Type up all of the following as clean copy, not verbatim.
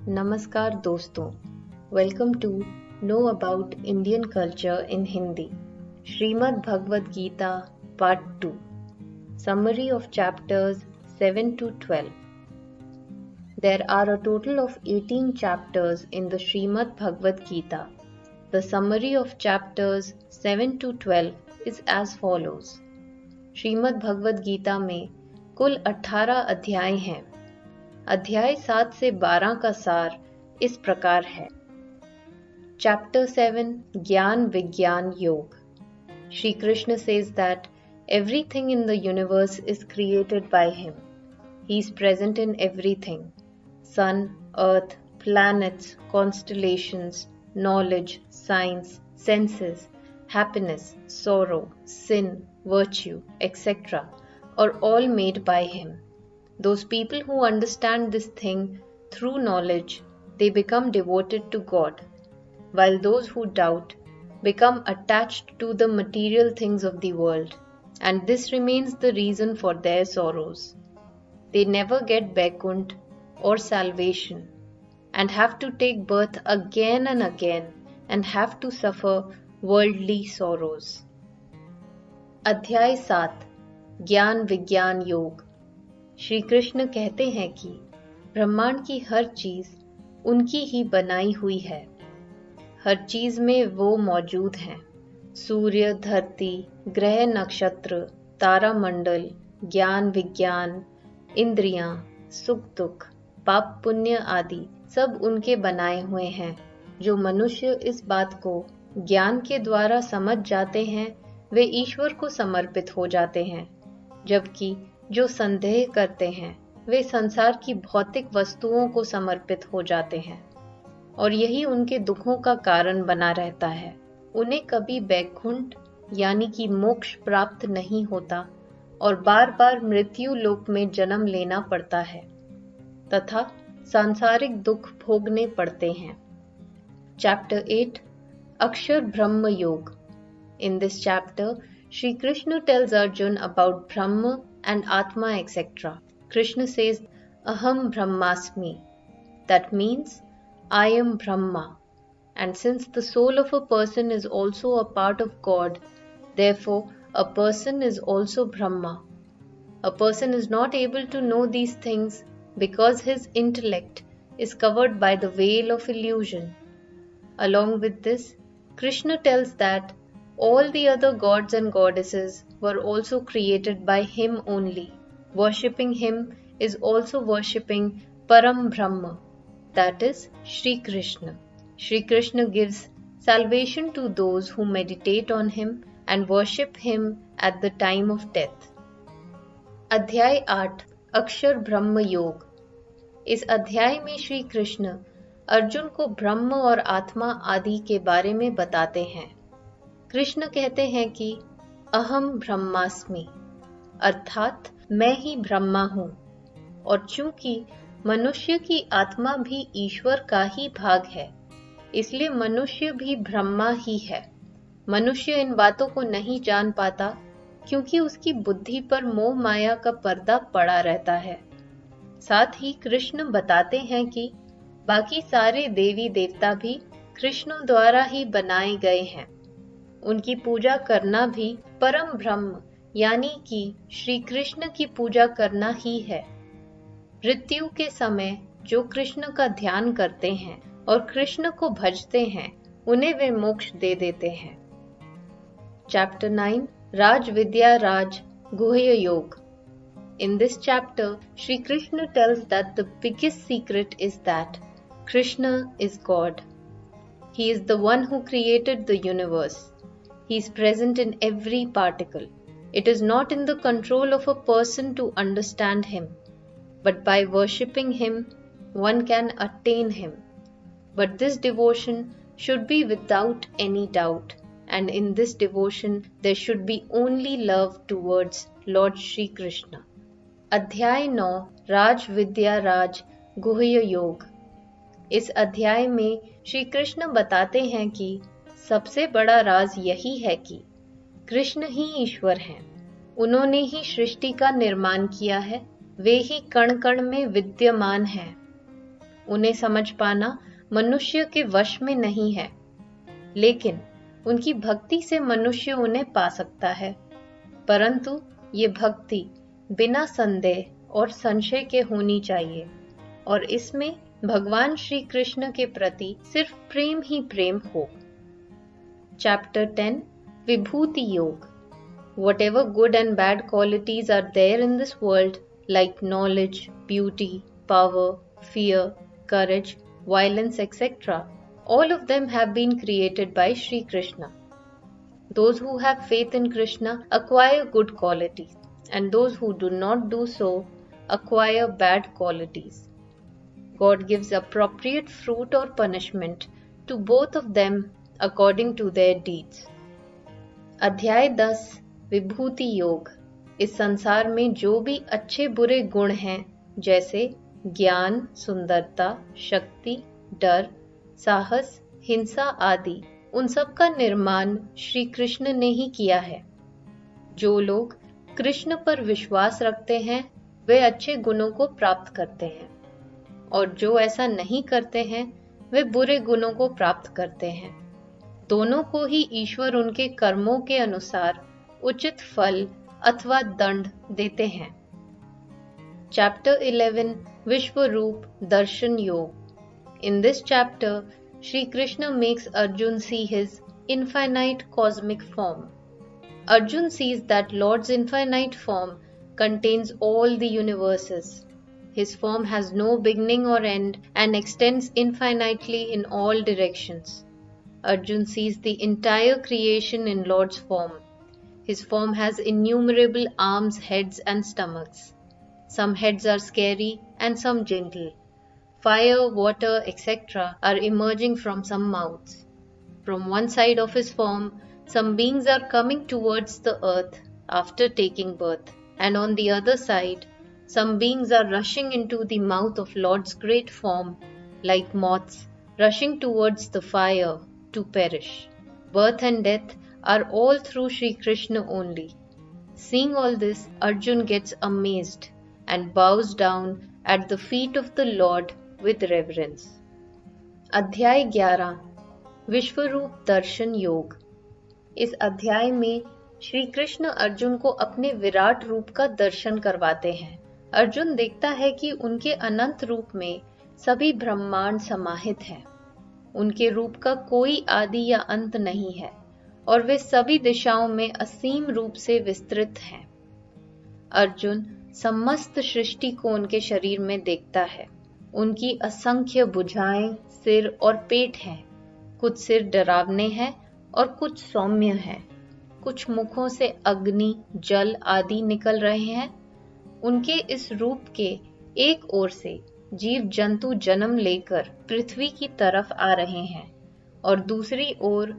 नमस्कार दोस्तों, welcome to know about Indian culture in Hindi. Shrimad Bhagavad Gita part 2, summary of chapters 7 to 12. There are a total of 18 chapters in the Srimad Bhagavad Gita. The summary of chapters 7 to 12 is as follows. Shrimad Bhagavad Gita में कुल 18 अध्याय हैं। अध्याय 7 से 12 का सार इस प्रकार है। Chapter 7, ज्ञान विज्ञान योग। Shri Krishna says that everything in the universe is created by him. He is present in everything. Sun, earth, planets, constellations, knowledge, science, senses, happiness, sorrow, sin, virtue, etc. are all made by him. Those people who understand this thing through knowledge, they become devoted to God, while those who doubt become attached to the material things of the world, and this remains the reason for their sorrows. They never get Vaikuntha or salvation, and have to take birth again and again, and have to suffer worldly sorrows. अध्याय 7, ज्ञान विज्ञान योग। श्री कृष्ण कहते हैं कि ब्रह्मांड की हर चीज उनकी ही बनाई हुई है। हर चीज में वो मौजूद हैं। सूर्य, धरती, ग्रह, नक्षत्र, तारामंडल, ज्ञान विज्ञान, इंद्रियां, सुख दुख, पाप पुण्य आदि सब उनके बनाए हुए हैं। जो मनुष्य इस बात को ज्ञान के द्वारा समझ जाते हैं वे ईश्वर को समर्पित हो जाते हैं, जबकि जो संदेह करते हैं वे संसार की भौतिक वस्तुओं को समर्पित हो जाते हैं, और यही उनके दुखों का कारण बना रहता है। उन्हें कभी वैकुंठ यानी कि मोक्ष प्राप्त नहीं होता और बार बार मृत्यु लोक में जन्म लेना पड़ता है तथा सांसारिक दुख भोगने पड़ते हैं। चैप्टर 8, अक्षर ब्रह्म योग। In this chapter, Shri Krishna tells Arjun about Brahma and Atma, etc. Krishna says, Aham Brahmasmi. That means, I am Brahma. And since the soul of a person is also a part of God, therefore a person is also Brahma. A person is not able to know these things because his intellect is covered by the veil of illusion. Along with this, Krishna tells that all the other gods and goddesses were also created by him only. Worshipping him is also worshipping Param Brahma, that is Shri Krishna. Shri Krishna gives salvation to those who meditate on him and worship him at the time of death. अध्याय 8, अक्षर ब्रह्म योग। इस अध्याय में श्री कृष्ण अर्जुन को ब्रह्म और आत्मा आदि के बारे में बताते हैं। कृष्ण कहते हैं कि अहम ब्रह्मास्मि, अर्थात मैं ही ब्रह्मा हूँ, और चूंकि मनुष्य की आत्मा भी ईश्वर का ही भाग है, इसलिए मनुष्य भी ब्रह्मा ही है। मनुष्य इन बातों को नहीं जान पाता क्योंकि उसकी बुद्धि पर मोह माया का पर्दा पड़ा रहता है। साथ ही कृष्ण बताते हैं कि बाकी सारे देवी देवता भी कृष्ण द्वारा ही बनाए गए हैं। उनकी पूजा करना भी परम ब्रह्म यानी कि श्री कृष्ण की पूजा करना ही है। मृत्यु के समय जो कृष्ण का ध्यान करते हैं और कृष्ण को भजते हैं, उन्हें वे मोक्ष दे देते हैं। चैप्टर 9, राज विद्या राज गुह्य योग। In this chapter, Shri Krishna tells that the biggest secret is that Krishna is God. He is the one who created the universe. He is present in every particle. It is not in the control of a person to understand him, but by worshipping him, one can attain him. But this devotion should be without any doubt, and in this devotion there should be only love towards Lord Shri Krishna. अध्याय 9, राज विद्या राज गुह्य योग। इस अध्याय में श्री कृष्ण बताते हैं कि सबसे बड़ा राज यही है कि कृष्ण ही ईश्वर हैं। उन्होंने ही सृष्टि का निर्माण किया है, वे ही कण कण में विद्यमान हैं। उन्हें समझ पाना मनुष्य के वश में नहीं है, लेकिन उनकी भक्ति से मनुष्य उन्हें पा सकता है। परंतु ये भक्ति बिना संदेह और संशय के होनी चाहिए और इसमें भगवान श्री कृष्ण के प्रति सिर्फ प्रेम ही प्रेम हो। चैप्टर 10 विभूति योग। Whatever good and bad qualities are there in this world, like knowledge, beauty, power, fear, courage, violence, etc., all of them have been created by Sri Krishna. Those who have faith in Krishna acquire good qualities, and those who do not do so acquire bad qualities. God gives appropriate fruit or punishment to both of them according to their deeds. अध्याय 10 विभूति योग। इस संसार में जो भी अच्छे बुरे गुण हैं, जैसे ज्ञान, सुंदरता, शक्ति, डर, साहस, हिंसा आदि, उन सब का निर्माण श्री कृष्ण ने ही किया है। जो लोग कृष्ण पर विश्वास रखते हैं वे अच्छे गुणों को प्राप्त करते हैं, और जो ऐसा नहीं करते हैं वे बुरे गुणों को प्राप्त करते हैं। दोनों को ही ईश्वर उनके कर्मों के अनुसार उचित फल अथवा दंड देते हैं। चैप्टर 11 विश्व Roop Darshan Yoga. In this chapter Shri Krishna makes Arjun see his infinite cosmic form. Arjun sees that lord's infinite form contains all the universes. His form has no beginning or end and extends infinitely in all directions. Arjun sees the entire creation in Lord's form. His form has innumerable arms, heads and stomachs. Some heads are scary and some gentle. Fire, water, etc. are emerging from some mouths. From one side of his form, some beings are coming towards the earth after taking birth, and on the other side, some beings are rushing into the mouth of Lord's great form, like moths rushing towards the fire to perish. Birth and death are all through Sri Krishna only. Seeing all this, Arjun gets amazed and bows down at the feet of the Lord with reverence. अध्याय 11 विश्वरूप दर्शन योग। इस अध्याय में श्री कृष्ण अर्जुन को अपने विराट रूप का दर्शन करवाते हैं। अर्जुन देखता है कि उनके अनंत रूप में सभी ब्रह्मांड समाहित हैं। उनके रूप का कोई आदि या अंत नहीं है और वे सभी दिशाओं में असीम रूप से विस्तृत हैं। अर्जुन समस्त सृष्टि को उनके शरीर में देखता है। उनकी असंख्य भुजाएं, सिर और पेट हैं। कुछ सिर डरावने हैं और कुछ सौम्य हैं। कुछ मुखों से अग्नि, जल आदि निकल रहे हैं। उनके इस रूप के एक ओर से जीव जंतु जन्म लेकर पृथ्वी की तरफ आ रहे हैं और दूसरी ओर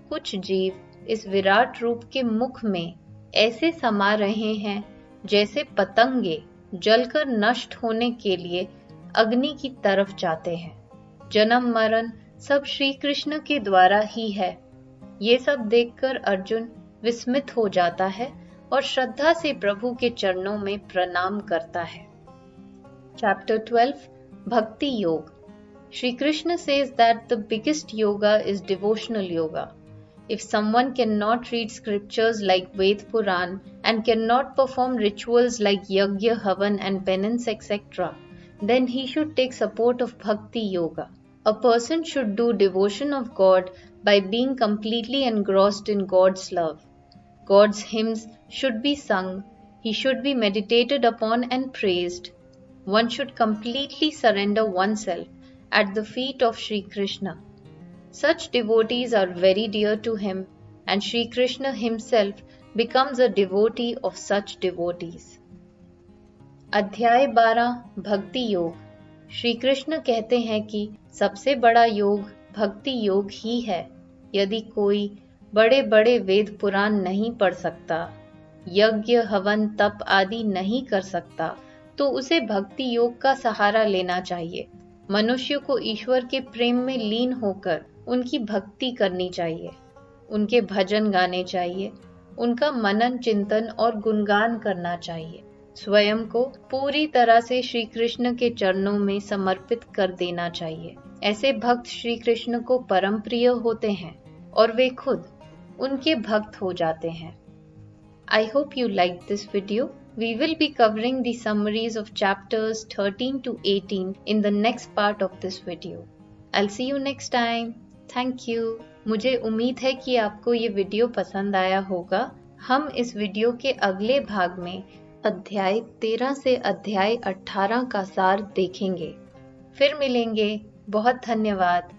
कुछ जीव इस विराट रूप के मुख में ऐसे समा रहे हैं जैसे पतंगे जलकर नष्ट होने के लिए अग्नि की तरफ जाते हैं। जन्म मरण सब श्री कृष्ण के द्वारा ही है। ये सब देखकर अर्जुन विस्मित हो जाता है और श्रद्धा से प्रभु के चरणों में प्रणाम करता है। चैप्टर 12 भक्ति योग। Shri Krishna says that the biggest yoga is devotional yoga. If someone cannot read scriptures like Ved Puran and cannot perform rituals like Yajna, Havan and penance etc., then he should take support of Bhakti Yoga. A person should do devotion of God by being completely engrossed in God's love. God's hymns should be sung, he should be meditated upon and praised. One should completely surrender oneself at the feet of Shri Krishna. Such devotees are very dear to him, and Shri Krishna himself becomes a devotee of such devotees. अध्याय 12 भक्ति योग। श्री कृष्ण कहते हैं कि सबसे बड़ा योग भक्ति योग ही है। यदि कोई बड़े बड़े वेद पुराण नहीं पढ़ सकता, यज्ञ हवन तप आदि नहीं कर सकता, तो उसे भक्ति योग का सहारा लेना चाहिए। मनुष्य को ईश्वर के प्रेम में लीन होकर उनकी भक्ति करनी चाहिए, उनके भजन गाने चाहिए, उनका मनन चिंतन और गुणगान करना चाहिए। स्वयं को पूरी तरह से श्री कृष्ण के चरणों में समर्पित कर देना चाहिए। ऐसे भक्त श्री कृष्ण को परम प्रिय होते हैं और वे खुद उनके भक्त हो जाते हैं। I hope you liked this video. We will be covering the summaries of chapters 13 to 18 in the next part of this video. I'll see you next time. Thank you. मुझे उम्मीद है कि आपको ये वीडियो पसंद आया होगा। हम इस वीडियो के अगले भाग में अध्याय 13 से अध्याय 18 का सार देखेंगे। फिर मिलेंगे। बहुत धन्यवाद।